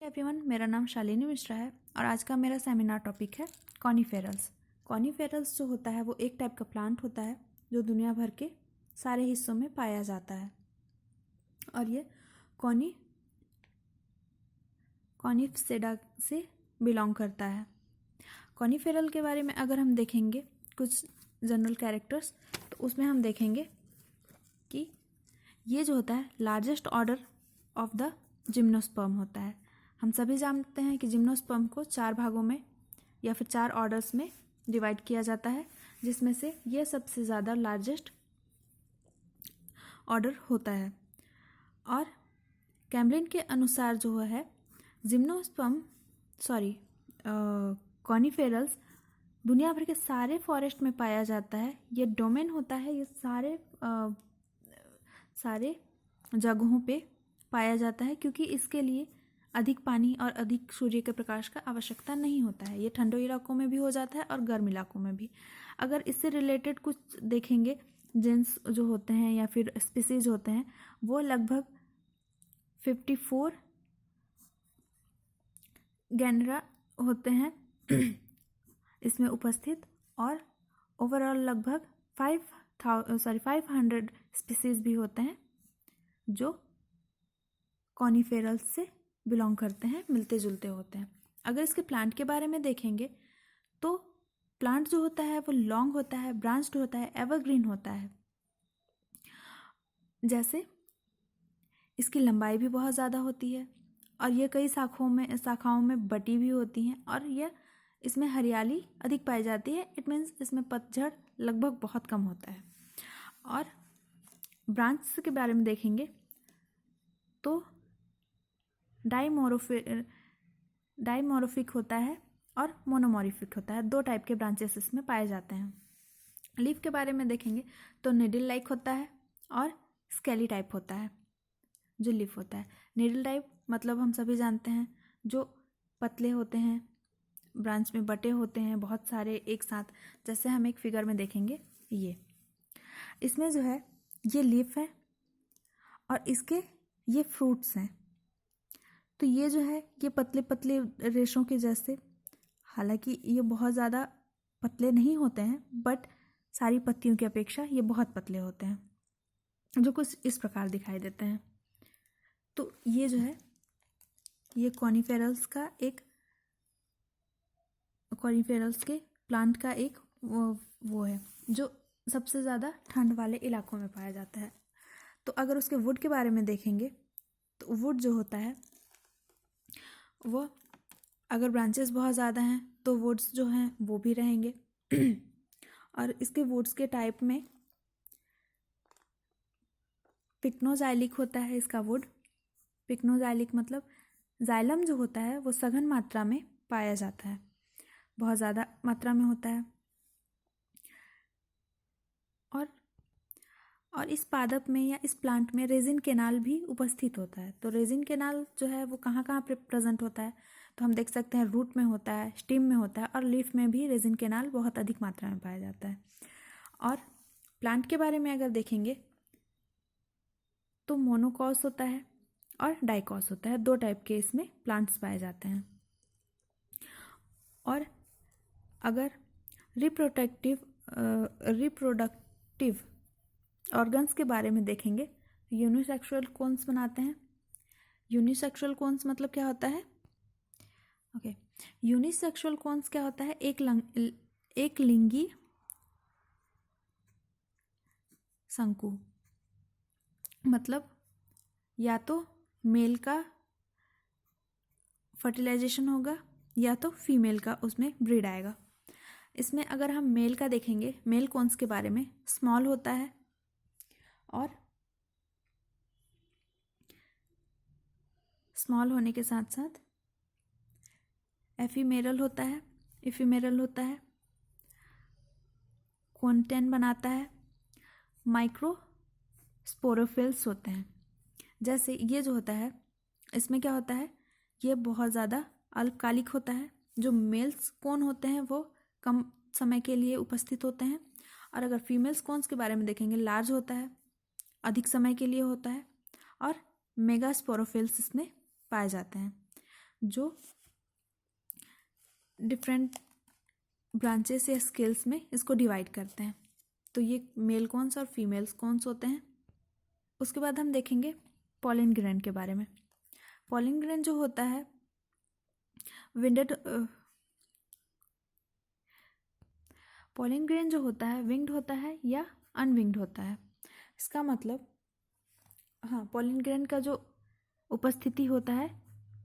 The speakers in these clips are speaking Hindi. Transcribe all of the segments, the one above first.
एवरीवन, मेरा नाम शालिनी मिश्रा है और आज का मेरा सेमिनार टॉपिक है कॉनिफेरल्स। कॉनिफेरल्स जो होता है वो एक टाइप का प्लांट होता है जो दुनिया भर के सारे हिस्सों में पाया जाता है और ये कॉनिफसेडा से बिलोंग करता है। कॉनिफेरल के बारे में अगर हम देखेंगे कुछ जनरल कैरेक्टर्स, तो उसमें हम देखेंगे कि ये जो होता है largest order of the gymnosperm होता है। हम सभी जानते हैं कि जिम्नोस्पर्म को 4 भागों में या फिर 4 ऑर्डर्स में डिवाइड किया जाता है, जिसमें से ये सबसे ज़्यादा लार्जेस्ट ऑर्डर होता है। और कैम्बलिन के अनुसार जो है कॉनिफेरल्स दुनिया भर के सारे फॉरेस्ट में पाया जाता है। ये डोमेन होता है, ये सारे जगहों पे पाया जाता है क्योंकि इसके लिए अधिक पानी और अधिक सूर्य के प्रकाश का आवश्यकता नहीं होता है। ये ठंडे इलाकों में भी हो जाता है और गर्म इलाकों में भी। अगर इससे रिलेटेड कुछ देखेंगे, जीन्स जो होते हैं या फिर स्पीसीज होते हैं, वो लगभग 54 गैनरा होते हैं इसमें उपस्थित, और ओवरऑल लगभग 500 स्पीसीज भी होते हैं जो कॉनिफेरल्स से बिलोंग करते हैं, मिलते जुलते होते हैं। अगर इसके प्लांट के बारे में देखेंगे तो प्लांट जो होता है वो लॉन्ग होता है, ब्रांच्ड होता है, एवरग्रीन होता है। जैसे इसकी लंबाई भी बहुत ज़्यादा होती है और ये कई शाखाओं में बटी भी होती हैं और यह इसमें हरियाली अधिक पाई जाती है। इट मीन्स इसमें पतझड़ लगभग बहुत कम होता है। और ब्रांच के बारे में देखेंगे तो डाइमोरोफिक होता है और मोनोमोरिफिक होता है। 2 टाइप के ब्रांचेस इसमें पाए जाते हैं। लीफ के बारे में देखेंगे तो निडल लाइक होता है और स्केली टाइप होता है जो लीफ होता है। निडल टाइप मतलब हम सभी जानते हैं जो पतले होते हैं, ब्रांच में बटे होते हैं बहुत सारे एक साथ। जैसे हम एक फिगर में देखेंगे, इसमें जो है ये लीफ है और इसके ये फ्रूट्स हैं। तो ये जो है ये पतले पतले रेशों के जैसे, हालांकि ये बहुत ज़्यादा पतले नहीं होते हैं, बट सारी पत्तियों की अपेक्षा ये बहुत पतले होते हैं, जो कुछ इस प्रकार दिखाई देते हैं। तो ये जो है ये कॉनिफेरल्स के प्लांट का एक वो है जो सबसे ज़्यादा ठंड वाले इलाकों में पाया जाता है। तो अगर उसके वुड के बारे में देखेंगे तो वुड जो होता है वो, अगर ब्रांचेस बहुत ज़्यादा हैं तो वुड्स जो हैं वो भी रहेंगे और इसके वुड्स के टाइप में पिक्नोजाइलिक होता है इसका वुड। पिक्नोजाइलिक मतलब जाइलम जो होता है वो सघन मात्रा में पाया जाता है, बहुत ज़्यादा मात्रा में होता है। और इस पादप में या इस प्लांट में रेजिन केनाल भी उपस्थित होता है। तो रेजिन केनाल जो है वो कहाँ कहाँ पे प्रेजेंट होता है, तो हम देख सकते हैं रूट में होता है, स्टेम में होता है और लीफ में भी रेजिन केनाल बहुत अधिक मात्रा में पाया जाता है। और प्लांट के बारे में अगर देखेंगे तो मोनोकॉस होता है और डाइकॉस होता है। 2 टाइप के इसमें प्लांट्स पाए जाते हैं। और अगर रिप्रोडक्टिव ऑर्गन्स के बारे में देखेंगे, यूनिसेक्सुअल कोन्स बनाते हैं। यूनिसेक्सुअल कोन्स मतलब क्या होता है? यूनिसेक्सुअल कोन्स क्या होता है? एक लिंगी शंकु, मतलब या तो मेल का फर्टिलाइजेशन होगा या तो फीमेल का उसमें ब्रीड आएगा। इसमें अगर हम मेल का देखेंगे, मेल कोन्स के बारे में, स्मॉल होता है और स्मॉल होने के साथ साथ एफीमेरल होता है, कॉन्टेन बनाता है, माइक्रोस्पोरोफिल्स होते हैं। जैसे ये जो होता है इसमें क्या होता है, ये बहुत ज़्यादा अल्पकालिक होता है। जो मेल्स कौन होते हैं वो कम समय के लिए उपस्थित होते हैं, और अगर फीमेल्स कौन्स के बारे में देखेंगे, लार्ज होता है, अधिक समय के लिए होता है और मेगास्पोरोफिल्स इसमें पाए जाते हैं। जो डिफरेंट ब्रांचेस या स्केल्स में इसको डिवाइड करते हैं। तो ये मेल कॉन्स और फीमेल्स कॉन्स होते हैं। उसके बाद हम देखेंगे पॉलन ग्रेन के बारे में। पॉलन ग्रेन जो होता है विंडेड, पॉलन ग्रेन जो होता है विंग्ड होता है या अनविंग्ड होता है। इसका मतलब हाँ, पॉलन ग्रेन का जो उपस्थिति होता है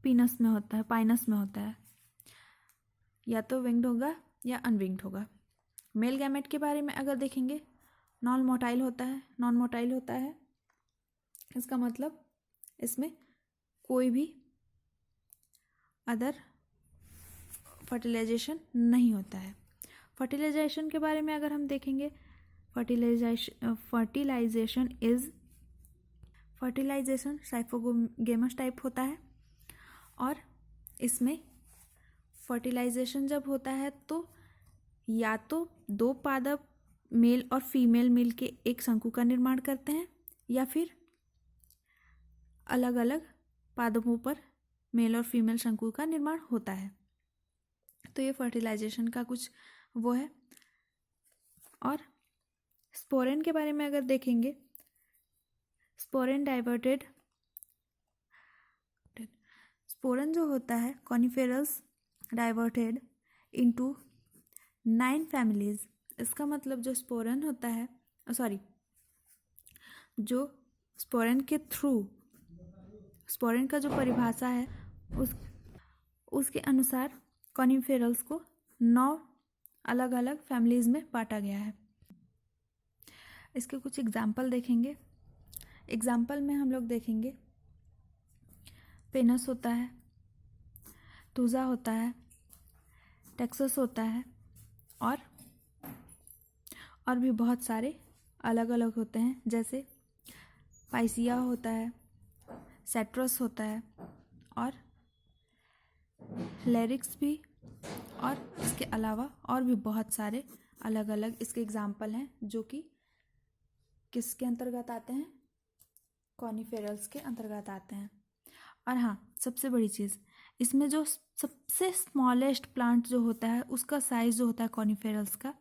पीनस में होता है, पाइनस में होता है, या तो विंग्ड होगा या अनविंग्ड होगा। मेल गैमेट के बारे में अगर देखेंगे नॉन मोटाइल होता है। नॉन मोटाइल होता है इसका मतलब इसमें कोई भी अदर फर्टिलाइजेशन नहीं होता है। फर्टिलाइजेशन के बारे में अगर हम देखेंगे फर्टिलाइजेशन साइफोगेमस टाइप होता है और इसमें फर्टिलाइजेशन जब होता है तो या तो दो पादप मेल और फीमेल मिल के एक शंकु का निर्माण करते हैं या फिर अलग अलग पादपों पर मेल और फीमेल शंकु का निर्माण होता है। तो ये फर्टिलाइजेशन का कुछ वो है। और स्पोरेन के बारे में अगर देखेंगे स्पोरेन जो होता है कॉनिफेरस डाइवर्टेड इनटू 9 फैमिलीज। इसका मतलब जो स्पोरेन होता है जो स्पोरेन के थ्रू स्पोरेन का जो परिभाषा है उसके अनुसार कॉनिफेरल्स को 9 अलग अलग फैमिलीज में बांटा गया है। इसके कुछ एग्जाम्पल देखेंगे। एग्जाम्पल में हम लोग देखेंगे पेनस होता है, तुजा होता है, टेक्सस होता है और भी बहुत सारे अलग अलग होते हैं, जैसे पाइसिया होता है, सेट्रस होता है और लैरिक्स भी, और इसके अलावा और भी बहुत सारे अलग अलग इसके एग्जाम्पल हैं जो कि किसके अंतर्गत आते हैं, कॉनिफेरल्स के अंतर्गत आते हैं। और हाँ, सबसे बड़ी चीज़ इसमें जो सबसे स्मॉलेस्ट प्लांट जो होता है उसका साइज जो होता है कॉनिफेरल्स का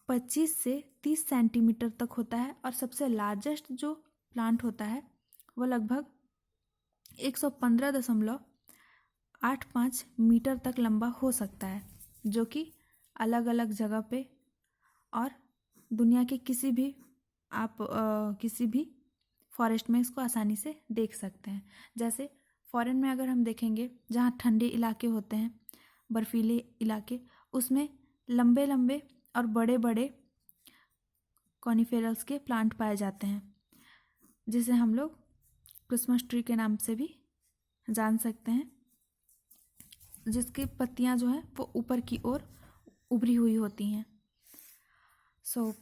25 से 30 सेंटीमीटर तक होता है और सबसे लार्जेस्ट जो प्लांट होता है वो लगभग 115.85 मीटर तक लंबा हो सकता है, जो कि अलग अलग जगह पे और दुनिया के किसी भी फॉरेस्ट में इसको आसानी से देख सकते हैं। जैसे फॉरेन में अगर हम देखेंगे जहाँ ठंडे इलाके होते हैं, बर्फीले इलाके, उसमें लंबे लंबे और बड़े बड़े कॉनिफेरल्स के प्लांट पाए जाते हैं, जिसे हम लोग क्रिसमस ट्री के नाम से भी जान सकते हैं, जिसकी पत्तियां जो हैं वो ऊपर की ओर उभरी हुई होती हैं। So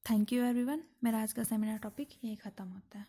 thank you everyone. मेरा आज का सेमिनार टॉपिक यही ख़त्म होता है।